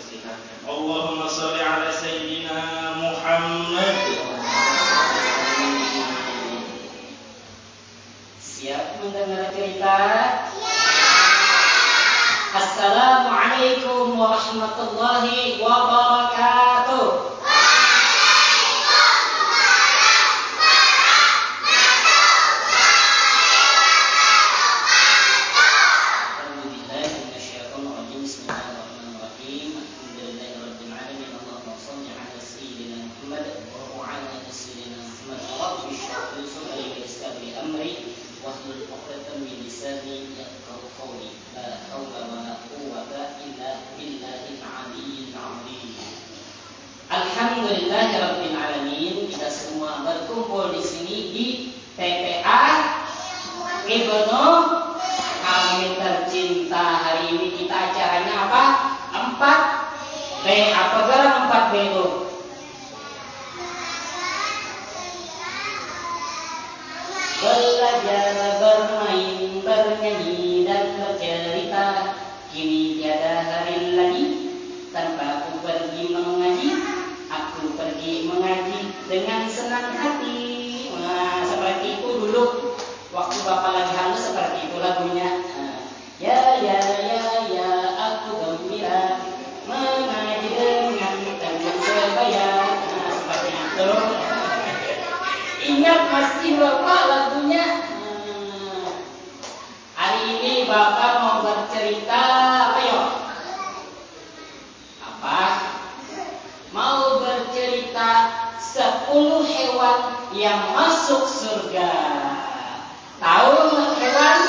taslima. Allahumma shalli ala sayyidina Muhammad. Siap mendengar cerita? Assalamualaikum warahmatullahi wabarakatuh. Alhamdulillahirrabbilalamin. Kita semua berkumpul di sini di TPA Ibnu Kami tercinta. Hari ini kita acaranya apa? 4B. Apa gelar 4B itu? Belajar, bermain, bernyanyi dan bercerita. Kini tiada hari lagi tanpa aku pergi mengaji. Aku pergi mengaji dengan senang hati. Nah, seperti itu dulu waktu Bapak lagi halus, seperti itu lagunya. Ya ya ya ya, aku gembira mengaji dengan tangan sebaya. Nah, seperti itu. Ingat masih Bapak lagunya. Hari ini Bapak mau bercerita apa ya? Apa? Mau bercerita 10 hewan yang masuk surga. Tahu hewan?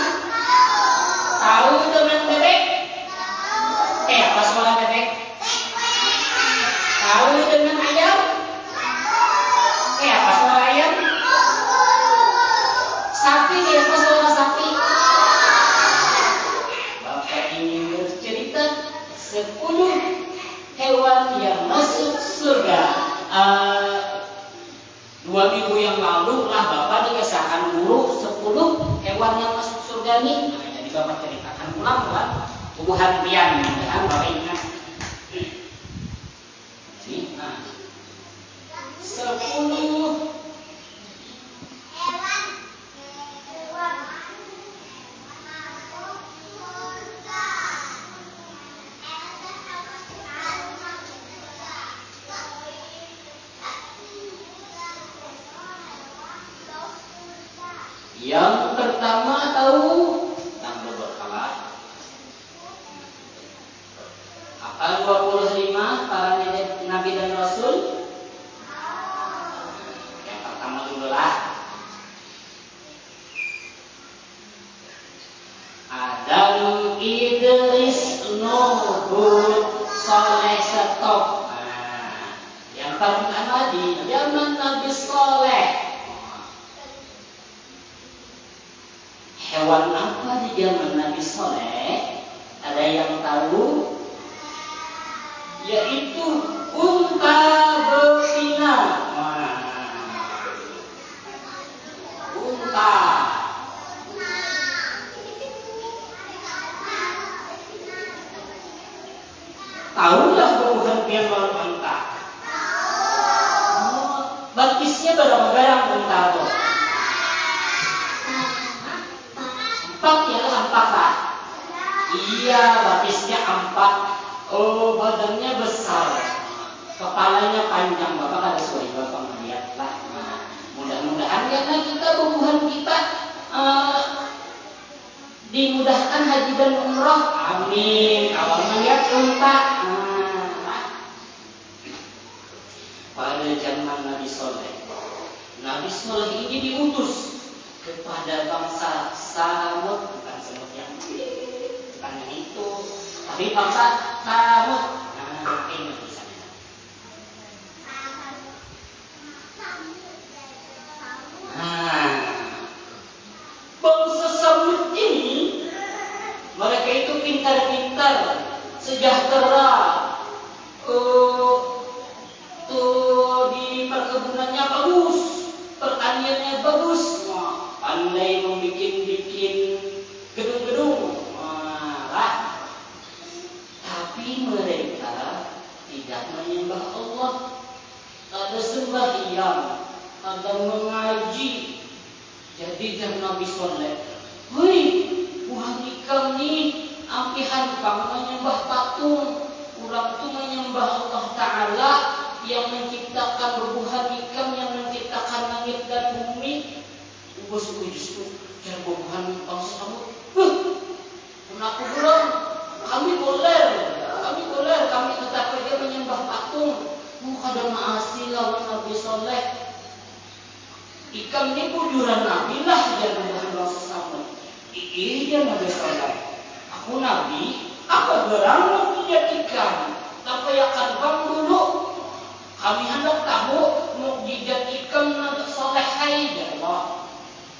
Tahu dengan bebek? Apa suara bebek? Tahu dengan ayam? Apa suara ayam? Sapi, apa suara sapi? Bapak ingin bercerita 10 hewan yang masuk surga. 2 minggu yang lalu lah Bapak dikesahkan guru 10 hewan yang masuk surga nih. Nah, jadi Bapak ceritakan ulang buat tubuhan pian, ya, Bapak ingat. Nah, 10 yang pertama tahu tanggal berkala. Hafal 25 para nabi dan rasul. Yang pertama dulu lah. Adam, Idris, Nuh, Hud, Saleh, stop. Nah, yang pertama di zaman Nabi Saleh. Hewan apa di zaman Nabi Saleh? Ada yang tahu? Yaitu unta betina. Unta. Tahu nggak berhentian lawan unta? Batisnya berapa gram unta tuh? 4 ya, 4 lah. Iya, batisnya 4. Oh, badannya besar, kepalanya panjang. Bapak ada suai, Bapak melihat lah. Nah, mudah-mudahan karena kita bubuhan kita dimudahkan haji dan umroh. Amin. Kalau melihat unta. Pada zaman Nabi Saleh, Nabi Saleh ini diutus kepada bangsa Samud, bukan Samud yang bukan yang itu, tapi bangsa Samud. Nah, ini misalnya. Nah, bangsa Samud ini mereka itu pintar-pintar, sejahtera. Di perkebunannya bagus, pertaniannya bagus, pandai membikin gedung-gedung. Tapi tidak menyembah Allah, ada sembahyang, ada mengaji. Jadi jangan Nabi Soleh, hei, wahai kami, ampihan kamu menyembah patung. Orang itu menyembah Allah Ta'ala yang menciptakan bubuhan ikan, yang menciptakan langit dan bumi. Justru jangan bubuhan bangsa kamu. Kenapa belum? Kami boleh, kami tetap saja menyembah patung. Ada ma'asi lawan Nabi Soleh. Ikan ini bujuran Nabi lah, jangan bubuhan bangsa kamu. Iya Nabi Soleh. Aku Nabi, apa gerang mau punya ikan? Tapi akan bang dulu. Kami hendak tahu mau dijat ikan Nabi Soleh hai Allah.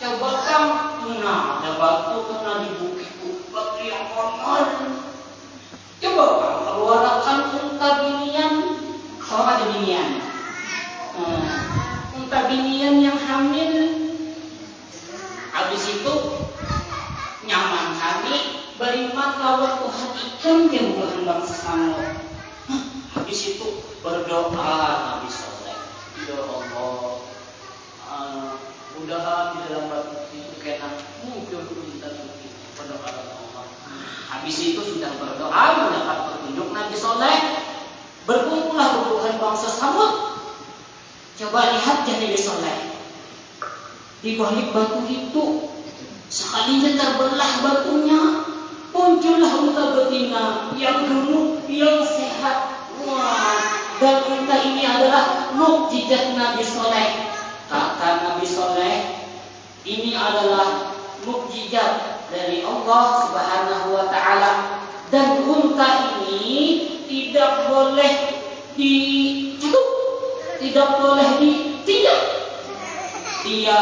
Coba kang, nah ada batu kena di bukit batu yang konon. Coba kang keluarkan unta binian, sama ada binian. Unta binian yang hamil. Habis itu nyaman kami beriman lawan Tuhan ikan yang bukan bangsa kamu. Habis itu berdoa Nabi Soleh, ya Allah, mudahan di dalam batu itu kena muncul perintah itu. Berdoa kepada Allah. Habis itu sudah berdoa mendapat petunjuk Nabi Soleh, berkumpullah Tuhan bangsa Samud. Coba lihat Nabi Soleh di balik batu itu. Sekalinya terbelah batunya, muncullah unta betina yang gemuk, yang sehat. Wah, dan unta ini adalah mukjizat Nabi Soleh. Kata Nabi Soleh, ini adalah mukjizat dari Allah Subhanahu wa Ta'ala. Dan unta ini tidak boleh dicukup, tidak boleh ditindak. Dia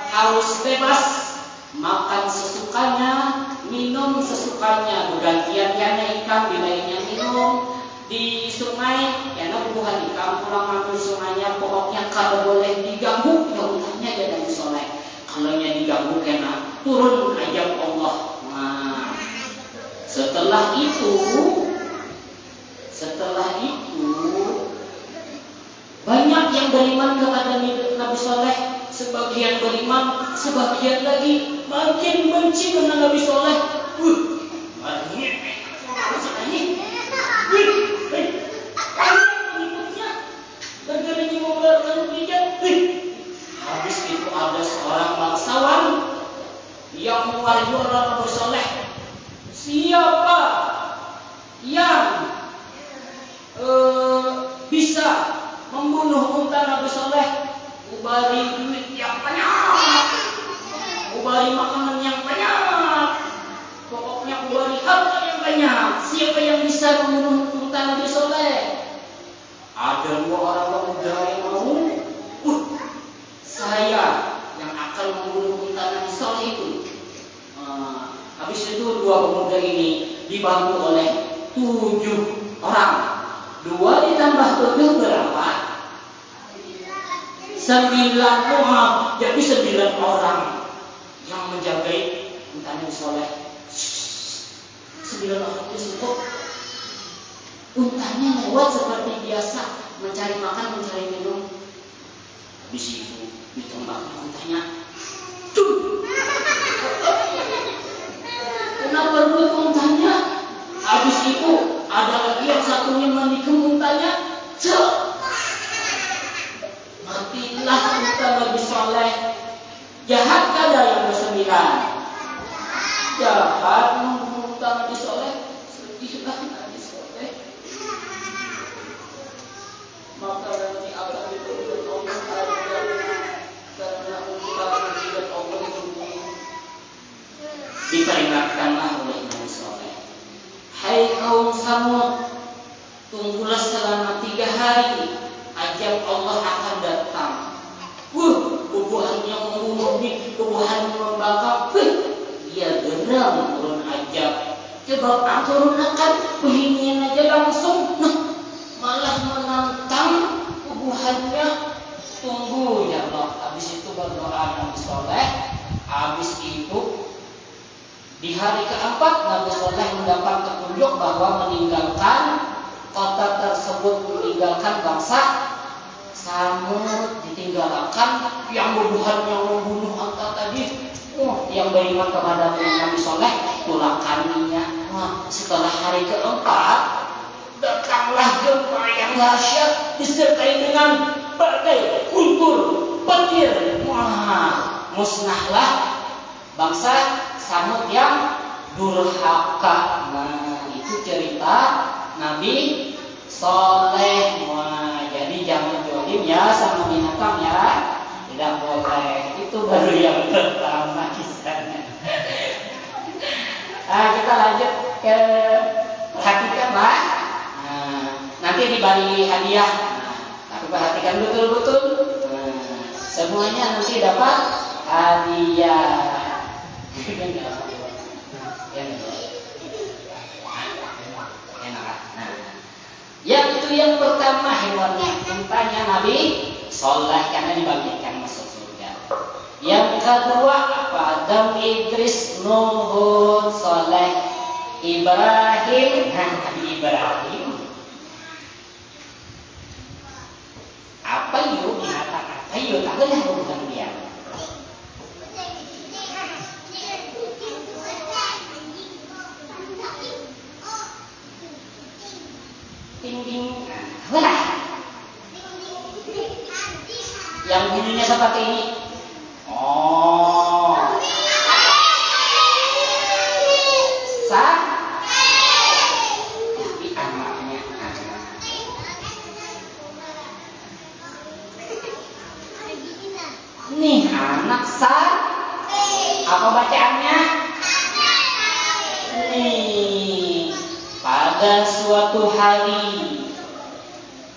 harus bebas makan sesukanya, minum sesukanya, bergantian-gantiannya ikan, bilainya minum di sungai, ya bubuhan ikan pulang ambil sungainya. Pokoknya kalau boleh diganggu, ya untanya jadi soleh. Kalau nya diganggu kena turun ajab Allah. Nah, setelah itu banyak yang beriman kepada Nabi Soleh. Sebagian beriman, sebagian lagi makin benci dengan Nabi Soleh. Habis itu ada seorang bangsawan yang mewayu orang Nabi Soleh. Siapa yang bisa membunuh unta Nabi Soleh? Ubari duit yang banyak, ubari makanan yang banyak, pokoknya ubari harta yang banyak. Siapa yang bisa membunuh unta Nabi Soleh? Ada dua orang pemuda yang mau, saya yang akan membunuh unta Nabi Soleh itu. Habis itu dua pemuda ini dibantu oleh 7 orang. 2 ditambah 7 berapa? 9 orang. Jadi 9 orang yang menjaga unta Nabi Soleh. 9 orang itu cukup. Untanya lewat seperti biasa, mencari makan, mencari minum. Habis itu ditembak untanya. Kenapa buat untanya? Habis itu ada lagi yang satunya menikam untanya. Matilah unta Nabi Soleh. Jahat kada yang ke-9? Jahat membunuh unta Nabi Soleh. Sedihlah Nabi Soleh. Maka nanti akan diberikan Allah azab karena unta tidak Allah itu. Diperingatkanlah oleh Nabi Soleh. Hai kaum Samud, tunggulah selama 3 hari, ajab Allah akan datang. Bubuhan yang membunuh nih, bubuhan yang membakar, dia geram turun ajab. Coba turunkan beginian aja langsung, malah menantang bubuhannya. Tunggu ya Allah. Habis itu berdoa Nabi Soleh. Habis itu di hari ke-4 Nabi Soleh mendapat petunjuk bahwa meninggalkan kota tersebut tersebut meninggalkan bangsa Samud, ditinggalkan yang membunuh angka tadi. Yang beriman kepada Nabi Soleh, tulakannya. Setelah hari keempat, datanglah gempa yang dahsyat disertai dengan badai, guntur, petir. Musnahlah bangsa Samud yang durhaka. Itu cerita Nabi Soleh. Jadi jangan jolim ya sama binatang ya, tidak boleh. Itu baru yang pertama kisahnya. Kita lanjut ke perhatikanlah. Nanti dibagi hadiah. Tapi perhatikan betul-betul. Semuanya nanti dapat hadiah. Yang itu yang pertama hewannya, untanya Nabi Soleh karena dibagikan masuk surga. Yang kedua apa? Adam, Idris, Nuh, Soleh, Ibrahim. Nabi Ibrahim. Apa yuk binatang apa yuk? Tak boleh bukan dia. Ting-ting. Wah. Yang bunyinya seperti ini. Tapi anaknya nih anak apa bacaannya? Nih pada suatu hari,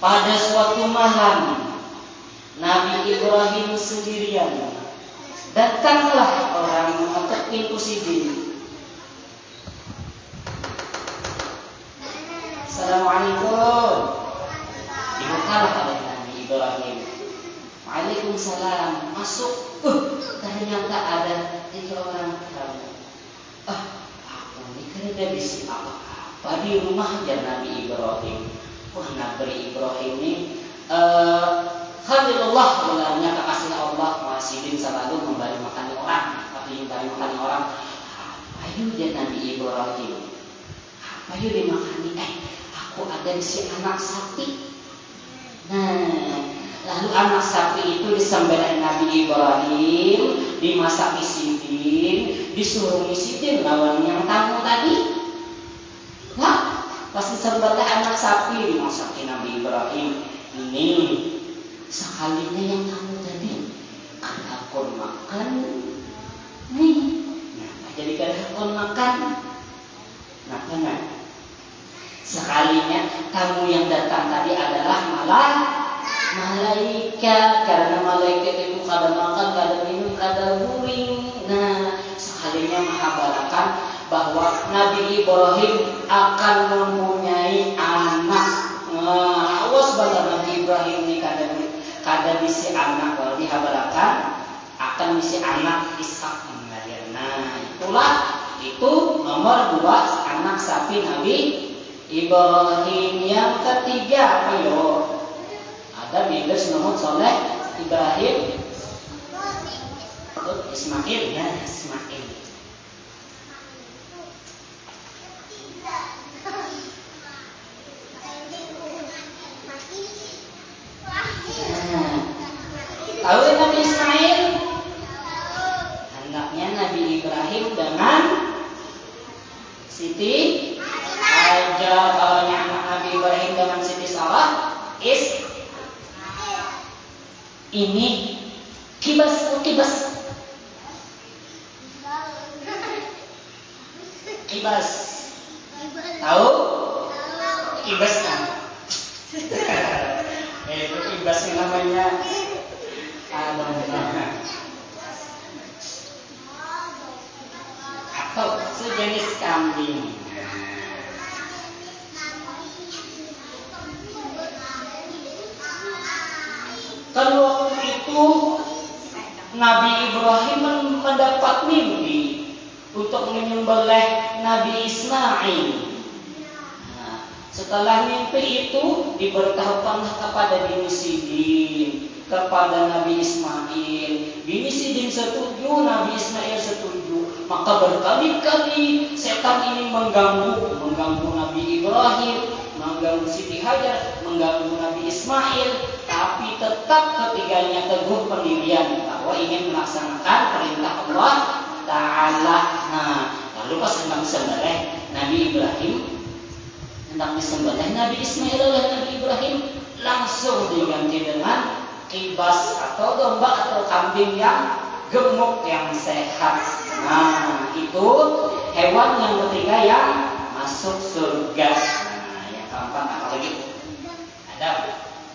pada suatu malam, Nabi Ibrahim sendirian. Datanglah orang mengetuk pintu sidin. Assalamualaikum. Dibukalah oleh Nabi Ibrahim. Waalaikumsalam. Masuk. Ternyata ada 3 orang tamu. Aku ini kan tidak bisa apa-apa di rumahnya Nabi Ibrahim. Nabi Ibrahim ini Khalilullah, sebenarnya kekasih Allah, Muhasidin selalu memberi makan orang, tapi memberi makan orang. Ayo dia Nabi Ibrahim. Ayo dimakani. Aku ada di si anak sapi. Lalu anak sapi itu disembelih Nabi Ibrahim, dimasak disidin, disuruh disidin lawan yang tamu tadi. Pas disembelih anak sapi dimasakin Nabi Ibrahim. Ini sekalinya yang kamu tadi kadakon makan nih. Jadi kadakon makan. Karena sekalinya kamu yang datang tadi adalah malaikat. Karena malaikat itu kadang makan, kadang minum, kadang guring. Sekalinya menghabarkan bahwa Nabi Ibrahim akan mempunyai anak. Awas pada Nabi Ibrahim ini kadang bisi anak, kalau dihabarkan akan bisi anak Ishak melahirkan. Itulah itu nomor 2 anak sapi Nabi Ibrahim. Yang ketiga apa yo? Ada Idris, Nuh, Soleh, Ibrahim, Ismail ya, Ismail. Tahu Nabi Ismail? Anaknya Nabi Ibrahim dengan Siti Hajar. Kalau anak Nabi Ibrahim dengan Siti Sarah, ini kibas. Tahu? Kibas kan? Itu kibas yang namanya atau sejenis kambing. Kan waktu itu Nabi Ibrahim mendapat mimpi untuk menyembelih Nabi Ismail. Setelah mimpi itu diberitahukanlah kepada bini Sidin, kepada Nabi Ismail. Bini Sidin setuju, Nabi Ismail setuju. Maka berkali-kali setan ini mengganggu Nabi Ibrahim, mengganggu Siti Hajar, mengganggu Nabi Ismail. Tapi tetap ketiganya teguh pendirian bahwa ingin melaksanakan perintah Allah Ta'ala. Nah, lalu pas hendak disembelih Nabi Ibrahim, hendak disembelih Nabi Ismail oleh Nabi Ibrahim, langsung diganti dengan kibas atau domba atau kambing yang gemuk, yang sehat. Nah, itu hewan yang ketiga yang masuk surga. Nah, yang keempat apa lagi? Adam,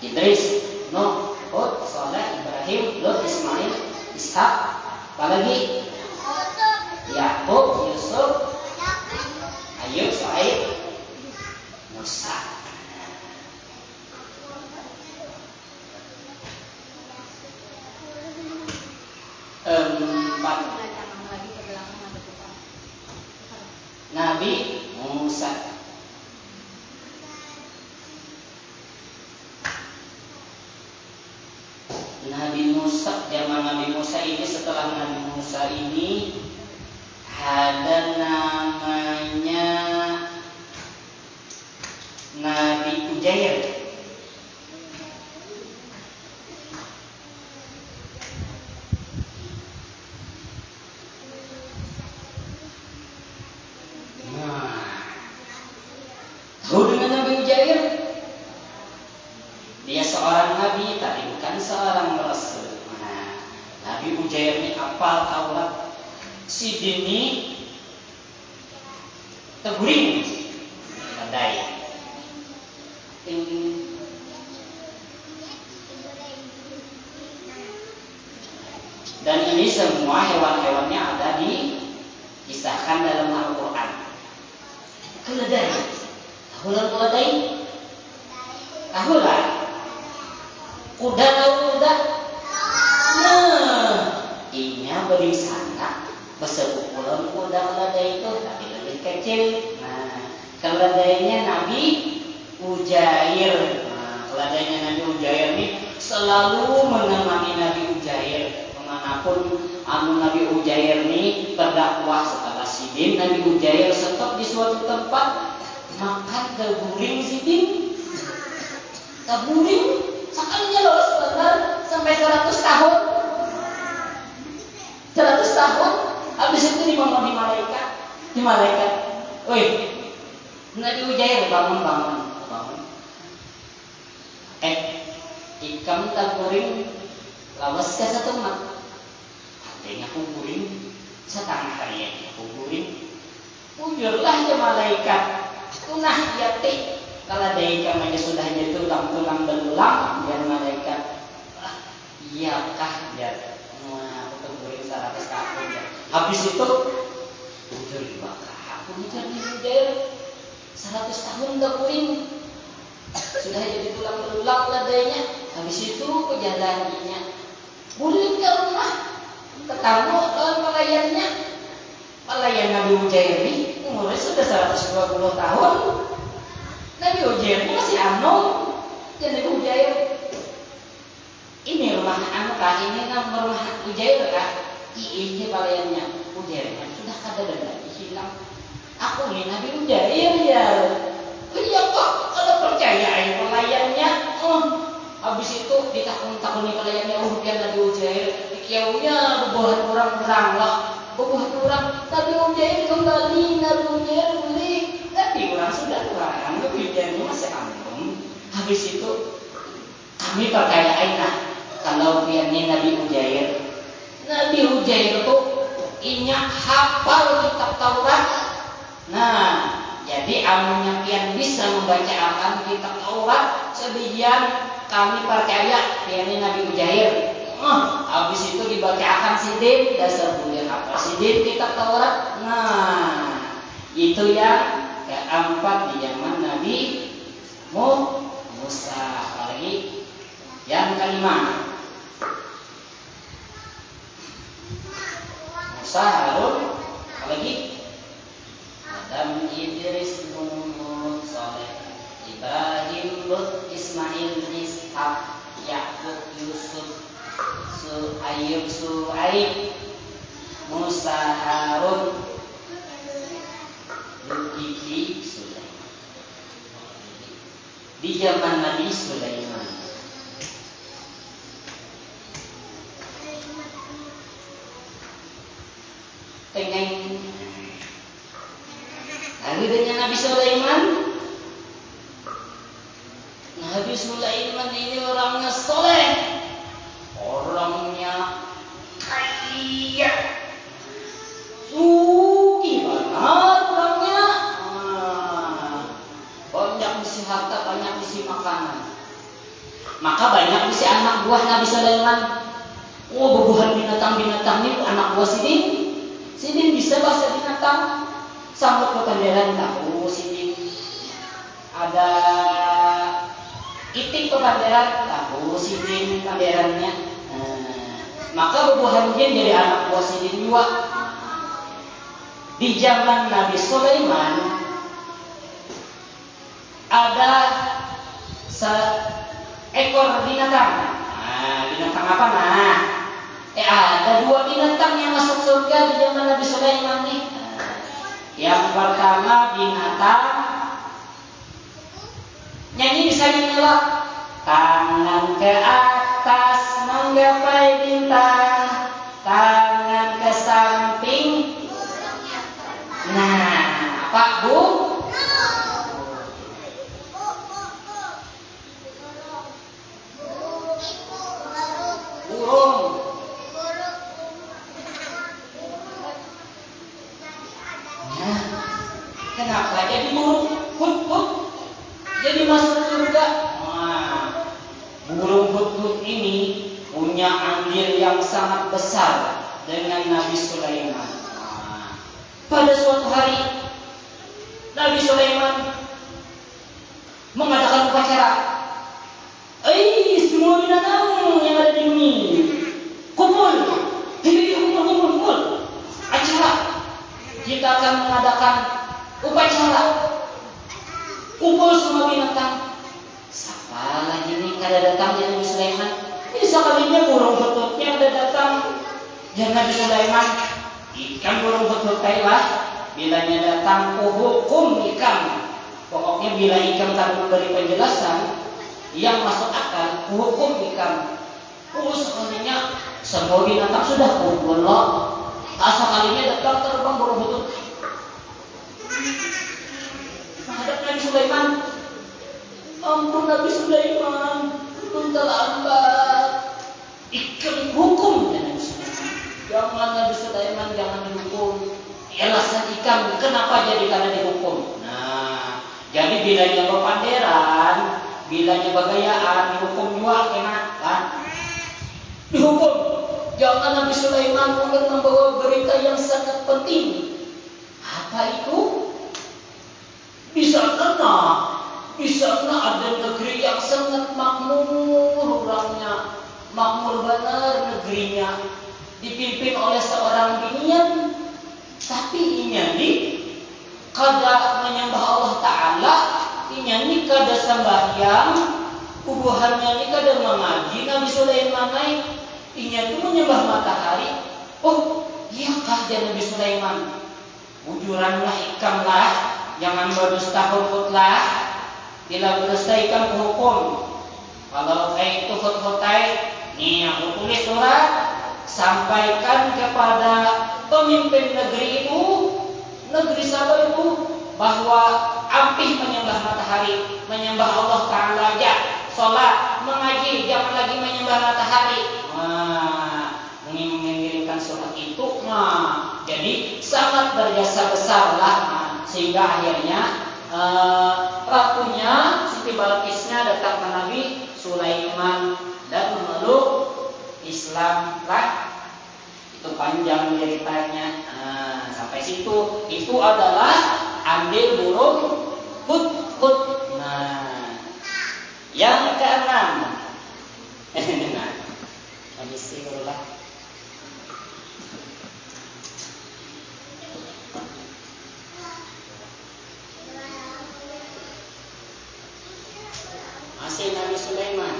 Idris, Nuh, Hud, Saleh, Ibrahim, Lut, Ismail, Ishak, apa lagi? Yakub, Yusuf, Ayub, Shu'aib, Musa. Empat. Nabi Musa. Nabi Musa, zaman Nabi Musa ini, setelah Nabi Musa ini ada namanya Nabi Ujair. Tahu dengan Nabi Ujair? Dia seorang nabi tapi bukan seorang rasul. Nah, Nabi Ujair ini apal Taurat. Si dini teguring kedai. Dan ini semua hewan-hewannya ada dikisahkan dalam Al-Quran. Keledai, tahu lah keledai? Tahu lah. Kuda, tahu kuda? Nah, inya beri sana besepupulan kuda keledai itu, tapi lebih kecil. Nah, keledainya Nabi Ujair. Nah, keledainya Nabi Ujair ini selalu menemani Nabi Ujair kemanapun Nabi Ujair ini berdakwah. Setelah Sidin, Nabi Ujair stop di suatu tempat makan keburing Sidin. Keburing sekalinya lolos benar sampai 100 tahun. 100 tahun. Habis itu dibangun di malaikat. Woi, Nabi Ujair bangun. Ikam keburing lawas ke satu mat. Artinya kuburing setengah hari kuburing. Ujurlah ke malaikat. Tunah yati. Kalau dari kamarnya sudah jadi tulang-tulang belulang, dan malaikat, iyakah ya, aku kuburing 100 tahun ya. Habis itu, ujur bakal aku jadi Ujair 100 tahun kuburing. Sudah jadi tulang belulang ladainya. Habis itu perjalanannya pulang ke rumah, ketemu dengan pelayannya. Pelayan Nabi Ujair ini umurnya sudah 120 tahun. Nabi Ujair ini masih anom. Dan Nabi Ujair, ini rumah kah? Ini rumah Ujair kah? Ini pelayannya. Ujairnya sudah kada dan hilang. Aku ini Nabi Ujair ya. Iya kok kalau percaya pelayannya. Habis itu ditakuni pelayannya. Dia Nabi Ujair. Kiaunya bebuhan orang lah. Bebuhan orang. Nabi Ujair kembali. Nabi Ujair beli. Tapi orang sudah tua. Nabi Ujair ini masih anom. Habis itu kami percaya kalau ini Nabi Ujair. Nabi Ujair itu inya hafal kitab Taurat. Nah, jadi amunnya pian bisa membaca akan kitab Taurat, sebagian kami percaya ini Nabi Ujair. Habis itu dibacakan Sidin, dasar boleh hafal Sidin kitab Taurat. Nah, itu yang keempat di zaman Nabi Musa. Apalagi yang kelima, Musa, Harun, apalagi Adam, Idris, Nuh, Saleh. Ismail, Ishaq, Yakub, Yusuf, Ayub, Su'aib, Musa, Harun, Zulkifli, Sulaiman. Di zaman Nabi Sulaiman. Pengen lalu dengan Nabi Sulaiman. Nabi Sulaiman ini orangnya soleh, orangnya kaya, suki banget orangnya. Banyak isi harta, banyak isi makanan. Maka banyak isi anak buah Nabi Sulaiman. Oh, bubuhan binatang-binatang itu anak buah Sidin. Sidin bisa bahasa binatang. Sambut kepanderan tahu Sidin. Ada itik kepanderan tahu Sidin panderannya. Maka bubuhan jin jadi anak buah Sidin juga. Di zaman Nabi Sulaiman ada seekor binatang. Binatang apa nah? Ada dua binatang yang masuk surga di zaman Nabi Sulaiman nih. Yang pertama binatang nyanyi bisa dinilai. Tangan ke atas menggapai bintang, tangan ke samping. Nah, apa Bu? Burung. Nah, kenapa jadi burung? Hut-hut. Jadi masuk surga. Nah, burung hut-hut ini punya andil yang sangat besar dengan Nabi Sulaiman. Nah, pada suatu hari Nabi Sulaiman mengadakan upacara. Semua binatang yang ada di bumi kumpul. Kumpul. Acara. Kita akan mengadakan upacara. Kumpul semua binatang. Siapa lagi nih kada datang jadi Nabi Sulaiman? Bisa kalinya burung betutnya ada datang jadi Nabi Sulaiman. Ikan burung betut lah. Bilanya datang hukum ikan. Pokoknya bila ikan tak memberi penjelasan yang masuk akal, hukum ikan. Sekalinya semua binatang sudah kumpul loh. Sekalinya datang terbang burung betut. Menghadap Nabi Sulaiman. Ampun Nabi Sulaiman, belum terlambat. Ikan hukum ya Nabi Sulaiman. Jangan Nabi Sulaiman, jangan dihukum. Alasan ikan kenapa jadi karena dihukum? Nah, jadi bilanya berpanderan, bilanya bergayaan, dihukum juga kena kan? Dihukum. Jangan Nabi Sulaiman mulai membawa berita yang sangat penting. Apa itu? Di sana ada negeri yang sangat makmur orangnya, makmur benar negerinya, dipimpin oleh seorang binian. Tapi inyani kada menyembah Allah Ta'ala, inyani kada sembahyang, kubuhannya ini kada mengaji. Nabi Sulaiman inyani menyembah matahari. Oh, iyakah dia Nabi Sulaiman? Bujuranlah ikamlah, jangan berdusta hut-hutlah. Bila berdusta ikan hukum. Kalau itu hut-hutai, nih aku tulis surat, sampaikan kepada pemimpin negeri itu, negeri Sabah itu, bahwa ampih menyembah matahari, menyembah Allah Ta'ala aja, sholat, mengaji, jangan lagi menyembah matahari. Mengirimkan surat itu, jadi sangat berjasa besar lah. Sehingga akhirnya ratunya Siti Balqisnya datang ke Nabi Sulaiman dan memeluk Islam lah. Itu panjang ceritanya. Sampai situ. Itu adalah andil burung hut-hut. Nah, yang keenam. Habis itu lah. masih Nabi Sulaiman.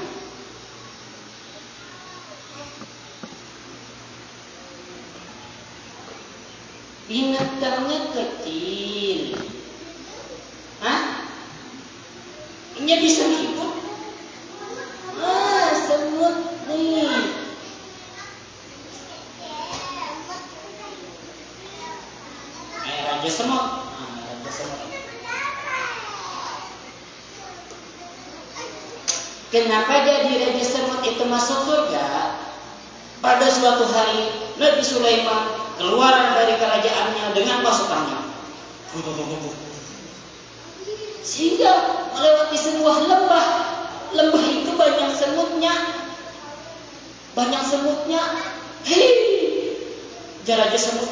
Binatangnya kecil. Hah? Ini bisa ngikut? Semut nih. Raja semut. Raja semut. Kenapa jadi Raja Semut itu masuk surga? Pada suatu hari Nabi Sulaiman keluar dari kerajaannya dengan pasukannya, sehingga melewati sebuah lembah. Lembah itu banyak semutnya. Hei, Raja Semut,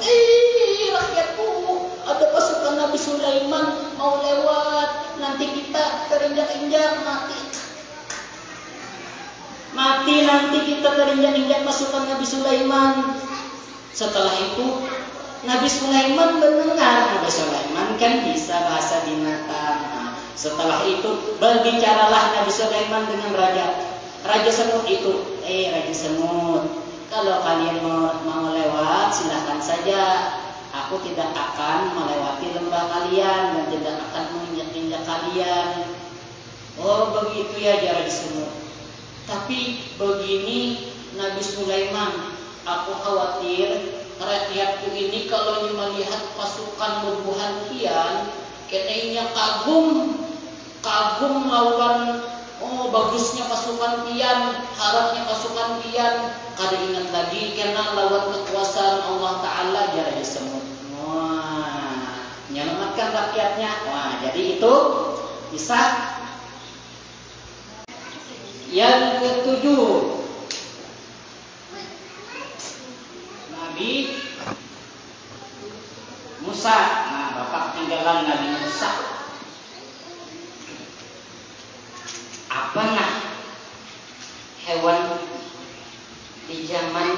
rakyatku, ada pasukan Nabi Sulaiman mau lewat, nanti kita terinjak-injak mati nanti kita terinjak-injak pasukan Nabi Sulaiman. Setelah itu Nabi Sulaiman mendengar, Nabi Sulaiman kan bisa bahasa binatang. Setelah itu berbicaralah Nabi Sulaiman dengan Raja Semut itu. Raja Semut, kalau kalian mau lewat silahkan saja. Aku tidak akan melewati lembah kalian dan tidak akan menginjak-injak kalian. Oh begitu ya Raja Semut. Tapi begini Nabi Sulaiman, aku khawatir rakyatku ini kalau melihat pasukan bubuhan kian, kenainya kagum lawan bagusnya pasukan kian, harapnya pasukan kian. Kada ingat lagi karena lawan kekuasaan Allah Ta'ala Raja Semut. Menyelamatkan rakyatnya. Jadi itu bisa. Yang ketujuh, Nabi Musa. Bapak tinggalan Nabi Musa. Apa hewan di zaman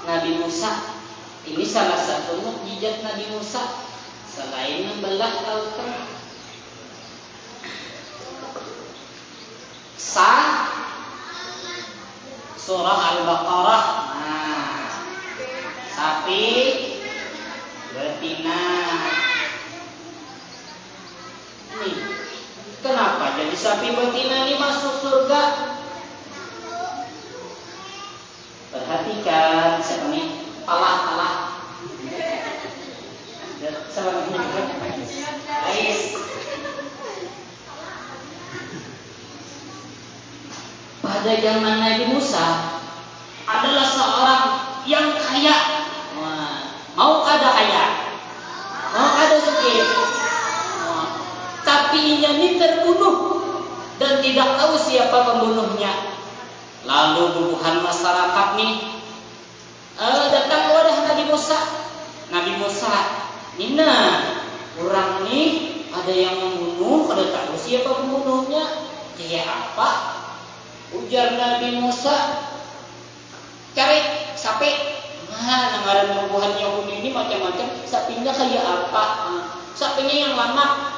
Nabi Musa? Ini salah satu mukjizat Nabi Musa selain membelah lautan. Surah Al-Baqarah. Sapi betina. Nih, kenapa jadi sapi betina ini masuk surga? Perhatikan siapa nih? Palah. Sama ini guys. Pada zaman Nabi Musa adalah seorang yang kaya. Mau kada kaya, mau kada sakit, tapi ini terbunuh dan tidak tahu siapa pembunuhnya. Lalu bubuhan masyarakat nih datang kepada Nabi Musa. Nabi Musa, Nina, orang nih ada yang membunuh, kada tahu siapa pembunuhnya. Kayak apa? Ujar Nabi Musa, cari sapi. Nanggaran bubuhan Yahudi ini macam-macam. Sapinya kayak apa? Sapinya yang lama.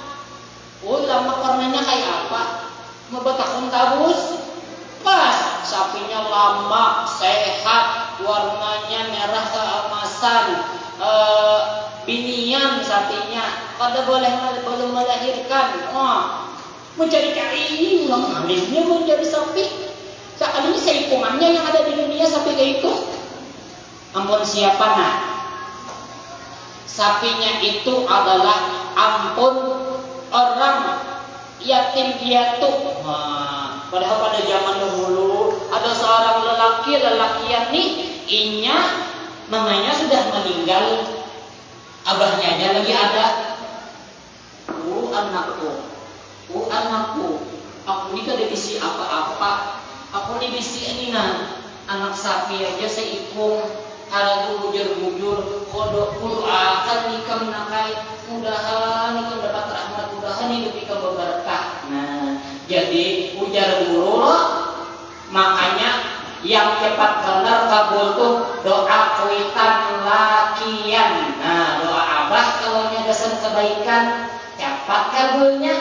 Lama warnanya kayak apa? Mau tahun tabus? Pas, sapinya lama, sehat, warnanya merah keemasan, binian sapinya. Kada belum melahirkan. Mencari-cari ini ulang alisnya mencari sapi. Sekali ini seikungannya yang ada di dunia sapi kayak itu. Ampun siapa sapinya itu adalah ampun orang yatim piatu. Padahal pada zaman dahulu ada seorang lelakian nih, inya mamanya sudah meninggal, abahnya aja lagi ada. Anakku, aku ini kada bisi apa-apa. Aku ini bisi ini anak sapi aja seikung. Haragu bujur-bujur kodok kudu akan nikam nakai, mudahan nikam dapat rahmat, mudahan hidup ikam berberkah. Jadi ujar guru, makanya yang cepat benar kabul tuh doa kuitan lakian. Doa abah kalau nyadasan kebaikan cepat kabulnya.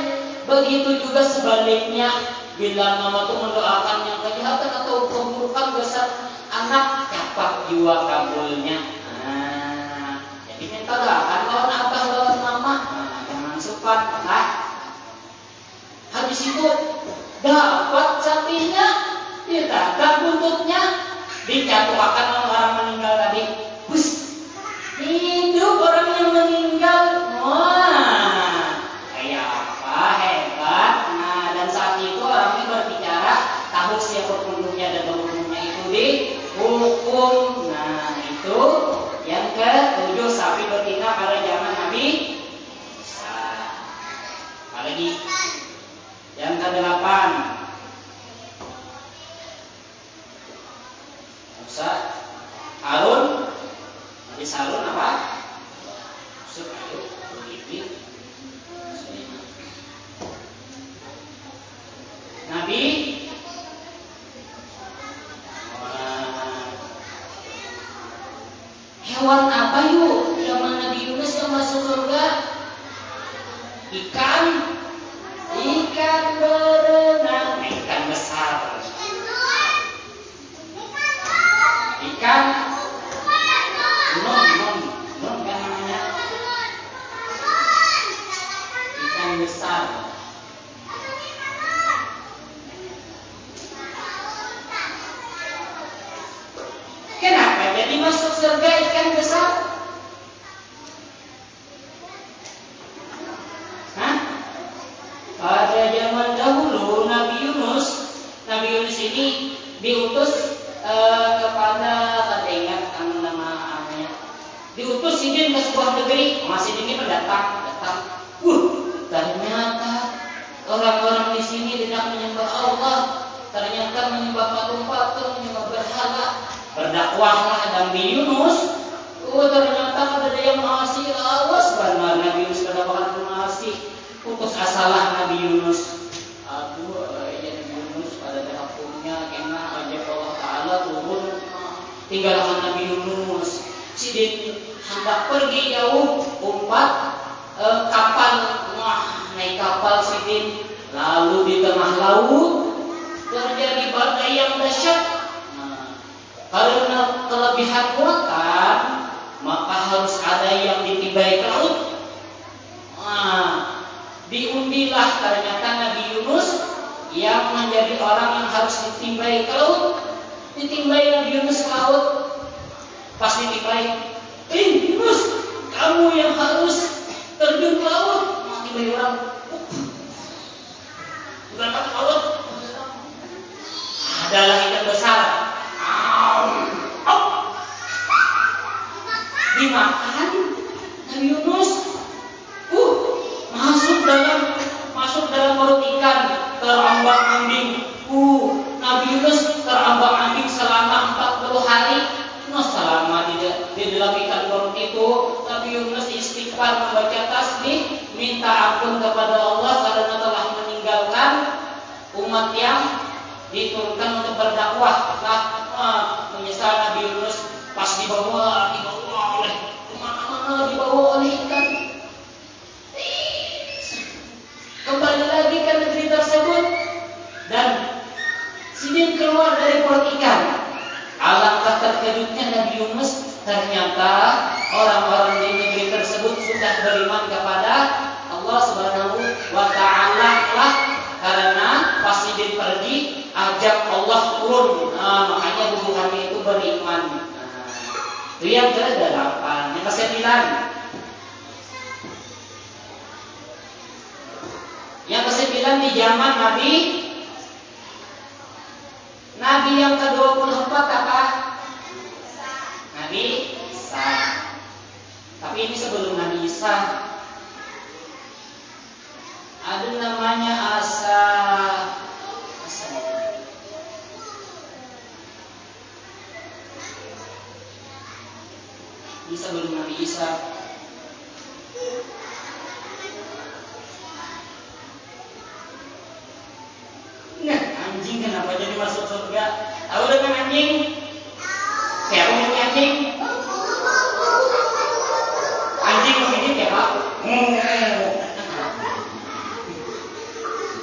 Begitu juga sebaliknya bila mama tuh mendoakan yang kejahatan atau keburukan besar anak, cepat jiwa kabulnya. Nah, jadi minta doakan lawan abah lawan mama. Nah, jangan suka. Nah, habis itu dapat sapinya, ditangkap buntutnya, dijatuhkan orang meninggal tadi. Bus, hidup orang yang meninggal. Wah, kayak apa hebat. Nah, dan saat itu orangnya berbicara, tahu siapa pembunuhnya dan pembunuhnya itu dihukum. Nah, itu yang ke-7 sapi betina pada zaman Nabi Musa. Apalagi yang ke-8 Musa, Harun. Nabi Harun apa? Musa, ayo, begitu. Nabi hewan apa yuk zaman Nabi Yunus yang masuk surga? Ikan berenang, ikan besar. Ikan non kan namanya ikan besar. Kenapa jadi masuk surga ikan besar? Hah? Pada zaman dahulu Nabi Yunus ini diutus kepada, tak ingat namanya, diutus sidin ke sebuah negeri. Masih ini datang. Ternyata orang-orang di sini tidak menyembah Allah, ternyata menyembah patung-patung, menyembah berhala. Berdakwahlah Nabi Yunus. Ternyata ada yang mengasih. Awas benar Nabi Yunus mendapatkan mengasih. Putus asalah Nabi Yunus. Aduh, ya Nabi Yunus pada hukumnya kena aja Allah Taala turun. Tinggalkan Nabi Yunus. Sidin hendak pergi jauh, umpat kapal. Naik kapal sidin, lalu di tengah laut terjadi badai yang dahsyat. Karena kelebihan muatan, maka harus ada yang ditimbai ke laut. Diundilah ternyata Nabi Yunus yang menjadi orang yang harus ditimbai ke laut. Ditimbai Nabi Yunus ke laut. Pas ditimbai, Yunus, kamu yang harus terjun ke laut. Timbai orang, berangkat ke laut. Adalah ikan besar. Dimakan Nabi Yunus, masuk dalam perut ikan, terombang-ambing. Nabi Yunus terombang-ambing selama 40 hari. Selama di dalam ikan perut itu, Nabi Yunus istighfar, membaca tasbih, minta ampun kepada Allah karena telah meninggalkan umat yang diturunkan untuk berdakwah. Menyesal Nabi Yunus pas dibawa oleh kemana-mana, dibawa oleh ikan. Kembali lagi ke negeri tersebut dan sidin keluar dari perut ikan. Alangkah terkejutnya Nabi Yunus, ternyata orang-orang di negeri tersebut sudah beriman kepada Allah Subhanahu wa Ta'ala lah, karena pas sidin pergi ajak Allah turun. Makanya hubungannya itu beriman. Itu yang ke-8. Yang ke-9, di zaman Nabi yang ke-24 apa? Nabi Isa. Tapi ini sebelum Nabi Isa. Ada namanya Asa. Ini sebelum Nabi Isa. Nah, anjing kenapa jadi masuk surga? Tahu dengan anjing? Kayak punya anjing. Anjing begini ya Pak.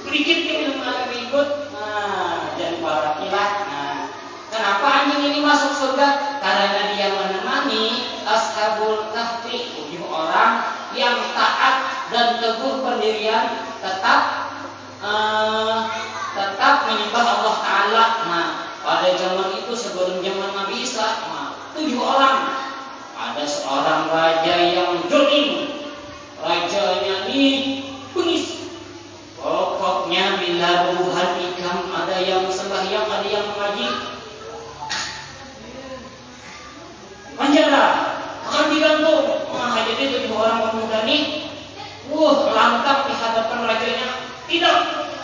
Sedikit minum malam ikut. anjing ini masuk surga karena dia menemani Ashabul Kahfi, 7 orang yang taat dan teguh pendirian, tetap menyembah Allah Ta'ala. Nah, pada zaman itu sebelum zaman Nabi Isa, 7 orang. Ada seorang raja yang jolim, rajanya ini bengis. Pokoknya bila buhan ikan, ada yang sembahyang, ada yang mengaji, penjara akan digantung. Jadi 7 orang pemuda ini lantang di hadapan rajanya. Tidak,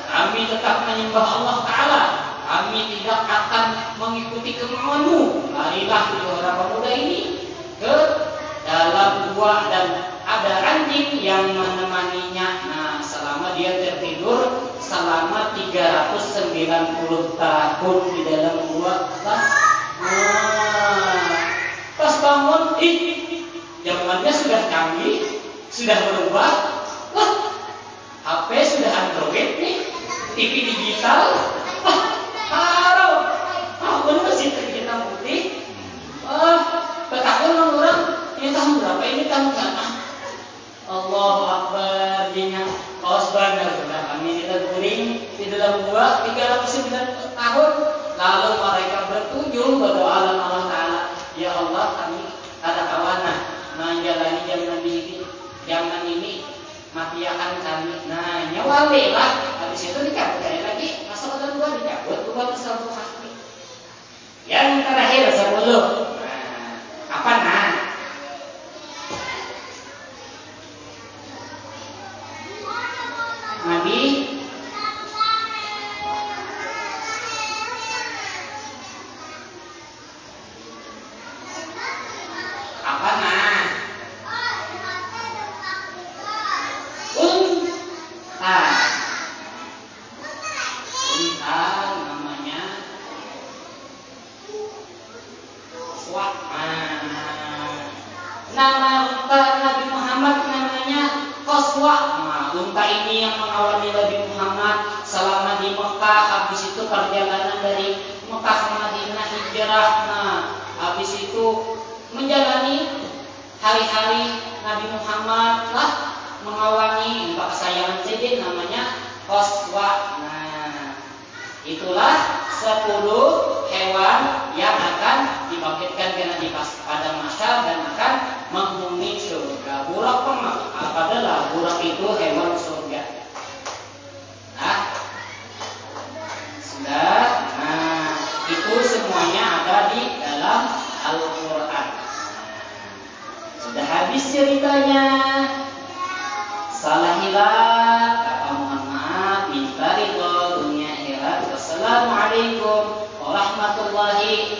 kami tetap menyembah Allah Ta'ala, kami tidak akan mengikuti kemauanmu. Larilah 7 orang pemuda ini ke dalam gua dan ada anjing yang menemaninya. Nah, selama dia tertidur selama 390 tahun di dalam gua. Pas bangun, zamannya sudah canggih, sudah berubah. HP sudah Android nih, TV digital. Haram. Bener sih hitam putih. Betakun orang ini tahun berapa? Ini tahun berapa? Allahu Akbar. Dinya kaos benar sudah kami diteguring di dalam gua 390 tahun. Lalu mereka berkunjung berdoa Allah Ta'ala, ya Allah, kami ada kawana menjalani zaman ini matiakan kami. Nah, nyawale lah. Habis itu dicabut lagi. Masa kedua dicabut, bukan Ashabul Kahfi. Yang terakhir 10. Apa nah? Nabi apa nah? Unta namanya Swat. Nama unta Nabi Muhammad namanya Qaswa. Unta ini yang mengawali Nabi Muhammad selama di Mekah. Habis itu perjalanan dari Mekah ke Madinah hijrah. Habis itu menjalani hari-hari Nabi Muhammad lah mengawani unta kesayangan Sayyidin namanya Qaswa. Itulah 10 hewan yang akan dibangkitkan pada masa dan akan menghuni surga. Burak adalah burak itu hewan surga. Sudah. Itu semuanya ada di dalam Al-Quran. Sudah habis ceritanya. Salah hilaf, mohon maaf. Minta ridho dunia akhirat. Wassalamualaikum warahmatullahi